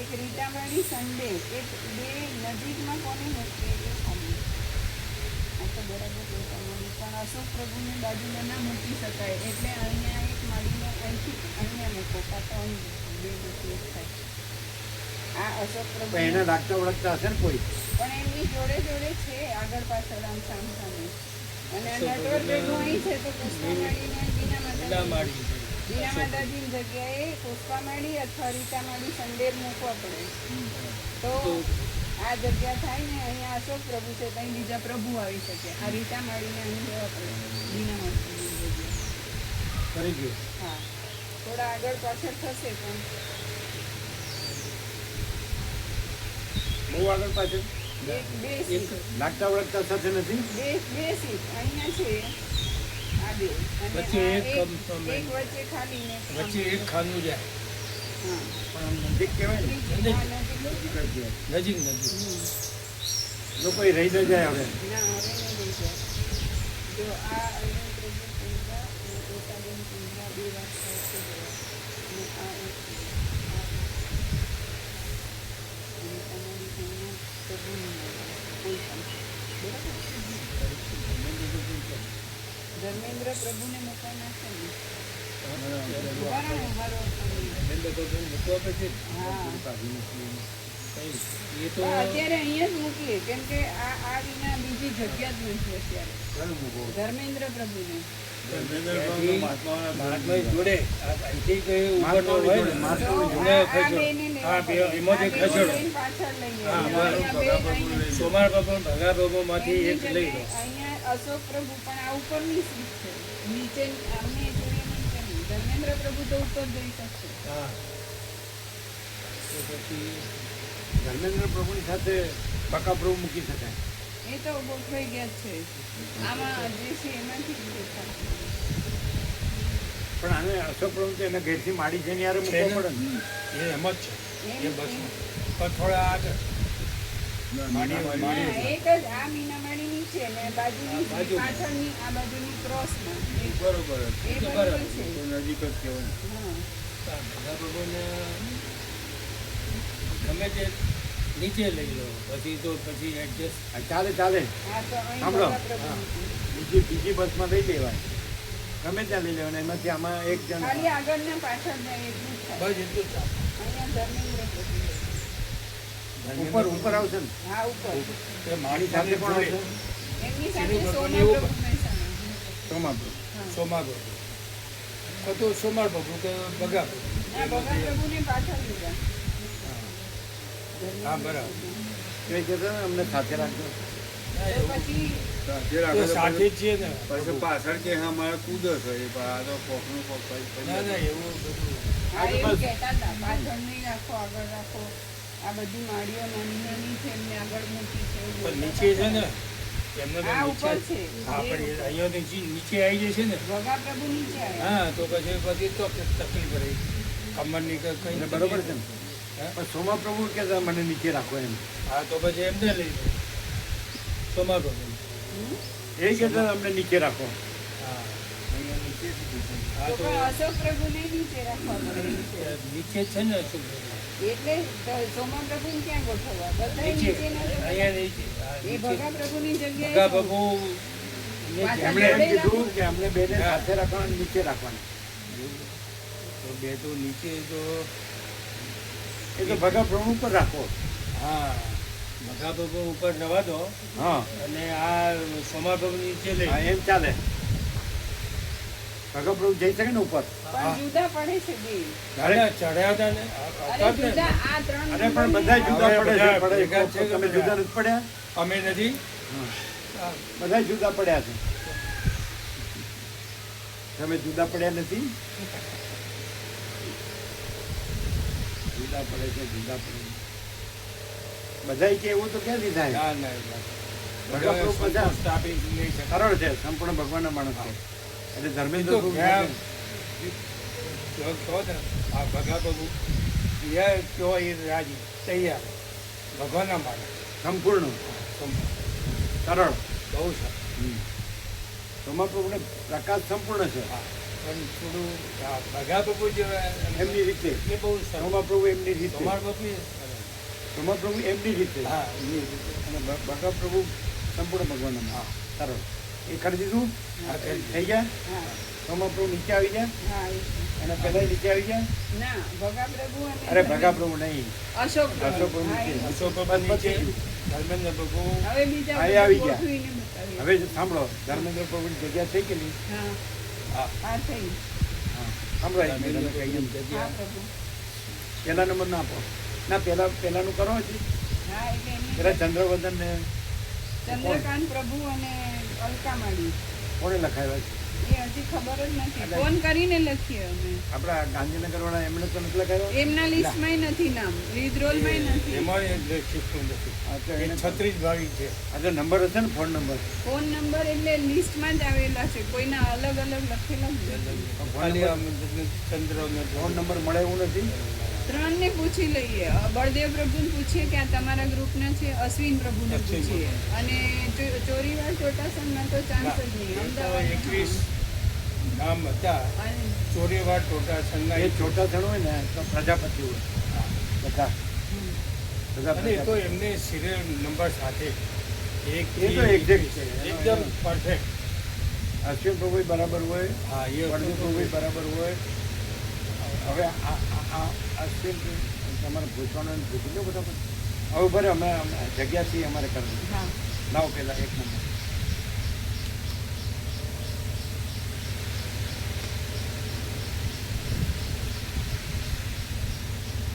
એક રીતામાળી સંડે, એક બે નજીકમાં કોને મૂકીએ એ ખાલી આ તો બરાબર રીતામાળી પણ અશોક પ્રભુની બાજુમાં ના મૂકી શકાય એટલે અહીંયા એક માળીને અહીંથી અહીંયા મૂકો કાં તો અહીં બે મૂકી એક થાય. આ અશોક પ્રભુ પણ એને લાગતા ઓળખતા હશે ને કોઈ. પણ એમની જોડે જોડે છે આગળ પાછળ આમ સામસામે. અને નટવર પ્રભુ અહીં છે તો પુષ્પામાળીને બીના માતાજીની જગ્યાએ પુષ્પામાળી અથવા રીતામાળી સંડેર મૂકવા પડે તો આ જગ્યા થાય ને અહીંયા અશોક પ્રભુ છે ત્યાં બીજા પ્રભુ આવી શકે. આ રીતામાળીને અહીં લેવા પડે બીના માતાજીની જગ્યાએ. કરી ગયું. હા થોડા આગળ પાછળ થશે પણ બહુ આગળ પાછળ બે સીટ લાગતા ઓળખતા સાથે નથી. બે સીટ અહીંયા છે આ બે અને વચ્ચે આ એક એક કમ- વચ્ચે ખાલી ને વચ્ચે એક ખાનું જાય. હા પણ આમ નજીક કહેવાય ને. ત્રીજી આ નજીક. નજીક જ કહેવાય. નજીક નજીક લોકો એ રહી ન જાય હવે. ના હવે નહીં લઈ જાય. જો આ અરવિંદ પ્રભુ કુંજરા અને ઓસાબેન કુંજરા બે વાત સાથે ગયા અને આ એક અને તમારી અહીંયા પ્રભુની માળા. કોઈ પણ બરાબર ધર્મેન્દ્ર પ્રભુને મૂકવાના છે ને ઉભા રહો. હા એ તો પણ અત્યારે અહીંયા જ મૂકીએ કેમ કે આ વિના બીજી જગ્યા જ નથી અત્યારે ઘણું મૂકો. ધર્મેન્દ્ર પ્રભુને મહાત્મા જોડે અહીંથી કઈ ઉપરનો હોય ને મહાત્માની જોડે આ ખસેડો. બેને લઈ હા, બે આવો. એમાંથી આ બે ખસેડો. લઈને પાછળ લઈ હા, આવો. બરાબર. અહીંયા બે અહીં સોમાર બાપા ભગા બાપા માંથી એની એક લઈ લો. જગ્યાએ અહીંયા અશોક પ્રભુ પણ આ ઉપરની સીટ છે નીચે અમને જોઈએ નીચે નહીં. ધર્મેન્દ્ર પ્રભુ તો ઉપર જઈ શકશે હા તો પછી ધર્મેન્દ્ર પ્રભુની સાથે બકા પ્રભુ મૂકી શકાય. એ તો ગોઠવાઈ ગયા જ છે આમાં જે છે એમાંથી જ દેખાશે. પણ આને અશોક પ્રભુ તો એના ઘેરથી માડી જઈને યાર છે મૂકવો ને? પડે ને. એ એમ જ છે એ એમ- બસમાં પણ થોડા આગળ માડી હા, એક જ આ મીનામાળી નીચે ને બાજુની બાજુ. પાછળની આ બાજુની ક્રોસમાં એ બરોબર એ તો બરોબર બરાબર. છે નજીક જ કહેવાય. હા ભગા બાબાને ગમે તે નીચે લઈ લો પછી તો પછી એડજસ્ટ આ ચાલે ચાલે આ તો અહીં સાંભળો. ભગા પ્રભુની છે. બીજી બસમાં લઈ લેવાય, ગમે ત્યાં લઈ લેવાય. એમાંથી આમાં એક જણ ખાલી આગળ ને પાછળ જાય એટલું જ થાય. બસ એટલું જ ચાલે. અહીંયા ધર્મેન્દ્ર પ્રભુ છે. ઉપર આવશે ને હા ઉપર તે મારી સાથે પણ આવશે એમની સાથે શ્રી સોમા ભગવાનની ઉપર. પ્રભુ મહેસાણા. સોમા પ્રભુ. હા. સોમાર બાબુ તો સોમાર બાબુ કે ભગા બાબુ. આ ભગા પ્રભુને પાછળ લીધા હા બરાબર એ કહેતા ને અમને સાથે રાખજો. ના, તો એવું. પછી તો સાથે જ છીએ ને પછી પાછળ કે હા મારે કૂદ છે એ પણ આ તો કોકનું કોક ના ના એવું બધું હા તો એવું બસ. કહેતા હતા પાછળ નહીં રાખો આગળ રાખો આ બધી માળીઓ નાની નાની છે એમને આગળ મૂકી છે એવું પણ બોલતા નીચે છે હતા. ને એમને તો આ નીચે ઉપર છે. હા પણ એ અહીંયાથી નીચે આવી જશે ને ભગા પ્રભુ નીચે આવ્યા હા તો પછી તો તકલીફ રહી કમરની કે કઈ એટલે બરોબર છે ને. હા? પણ સોમા પ્રભુ કહેતા મને નીચે રાખો એમ. હા તો પછી એમને લઈ લો સોમાર બાબુ હમ? એ કહેતા અમને નીચે રાખો. હા અહીંયા નીચેથી હા તો તો પણ અશોક પ્રભુને નીચે રાખવા પડે છે. નીચે છે ને શું એટલે સોમા પ્રભુ ક્યાં ગોઠવવા બધા નીચે નીચેના અહીંયા નીચે હા, એ નીચે. ભગા પ્રભુની ભગા જગ્યાએ બાબુ પાછળ એમણે એમ જોડે કીધું રાખો. કે અમને બેને હા. સાથે રાખવાના, નીચે રાખવાના. તો બે તો નીચે તો એ તો ભગા પ્રભુ ઉપર રાખો. હા ભગા બાબુ ઉપર રવા દો હા અને આ સોમા બાબુ નીચે લઈ હા, એમ ચાલે. ભગા પ્રભુ જઈ શકે ને ઉપર. પણ જુદા પડે છે બે દાદા ચડ્યા હતા ને અરે જુદા આ ત્રણ અરે પણ બધા જુદા હવે પડે બધા છે. પડે ભેગા છે કે તમે બધા? જુદા નથી પડ્યા? અમે નથી હા. બધા જુદા પડ્યા છે. તમે જુદા પડ્યા નથી? જુદા પડે છે, જુદા પડે છે. બધાય કે એવું તો ક્યાંથી થાય? ના ના ભગા પ્રભુ બધા સ્થાપિત નહીં શકે સરળ છે, સંપૂર્ણ ભગવાનના માણસ છે. એટલે ધર્મેન્દ્ર તો પ્રભુ ગયા કહો ને આ ભગા બાબુ યા કયો એ રાજી તૈયાર ભગવાનના માણસ સંપૂર્ણ સરળ. બહુ સારું સોમા પ્રભુને પ્રકાશ સંપૂર્ણ છે. હા પણ થોડું આ ભગા બાબુ જે એમની રીતે. એ બહુ સારું સોમા પ્રભુ એમની રીતે. તમાર બાપુ સોમા પ્રભુ એમની રીતે. હા એમની રીતે. અને ભગા પ્રભુ સંપૂર્ણ ભગવાનના માણસ. સરળ. એ કરી દીધું? હા, કરી થઈ ગયા? હા સોમા પ્રભુ નીચે આવી ગયા? હા એ છે. અને પેલા નીચે આવી ગયા? ના ભગા પ્રભુ અને અરે ભગા પ્રભુ નહીં. અશોક અશોક પ્રભુ હા, એ નીચે. છે. અશોક બાબા નીચે ધર્મેન્દ્ર બાબુ હવે બીજા આ બધા આવી ગયા. ગોઠવીને બતાવીએ. હવે સાંભળો, ધર્મેન્દ્ર પ્રભુની જગ્યા થઈ કે નહીં? હા આ થઈ હા. સાંભળો એક મિનિટ, અમે કહીએ. હા જગ્યા પ્રભુ પહેલા નંબર ના આપો. ના પહેલાનું કરો હજી. હા એટલે એમની પેલા ચંદ્રવદન ને ચંદ્રકાંત પ્રભુ અને અલકામાળી કોણે લખાવ્યા છે? એ હજી ખબર જ નથી ફોન કરીને લખીએ અમે આપણા ગાંધીનગર વાળા એમણે તો નથી લખાવ્યા? એમના લિસ્ટમાં નથી નામ રીદરોલમાં નથી એમાં શીખતું નથી હા, તો એ એને 36 ભાવિક છે આ તો નંબર હશે ને, ફોન નંબર. ફોન નંબર એટલે લિસ્ટમાં જ આવેલા છે કોઈના અલગ અલગ લખેલા જ નથી. ખાલી આમ ચંદ્ર ફોન નંબર મળે એવું નથી. ત્રણને પૂછી લઈએ બળદેવ પ્રભુને પૂછીએ કે આ તમારા ગ્રુપના છે અશ્વિન પ્રભુને અશ્વિન પૂછીએ અને ચોરીવાર ચોટાસનમાં તો ચાન્સ જ નહીં 21 અમદાવાદ નામ હતા ચોરીવાર ટોટા એ સંગાઈ છોટા થણ હોય ને તો પ્રજાપતિ હોય બધા. બધા અને એ તો પ્રજાપતિ. એમને સિરિયલ નંબર સાથે એક એ તો exact છે. એકદમ પરફેક્ટ અશ્વિન પ્રભુ બરાબર હોય, હા એ વળદેવ પ્રભુ બરાબર હોય. હવે આ અશ્વિન તમારે પૂછવાનું પૂછી લો બધા. હવે ભલે અમે જગ્યાથી અમારે કરવું. હા લાવો પેલા એક નંબર.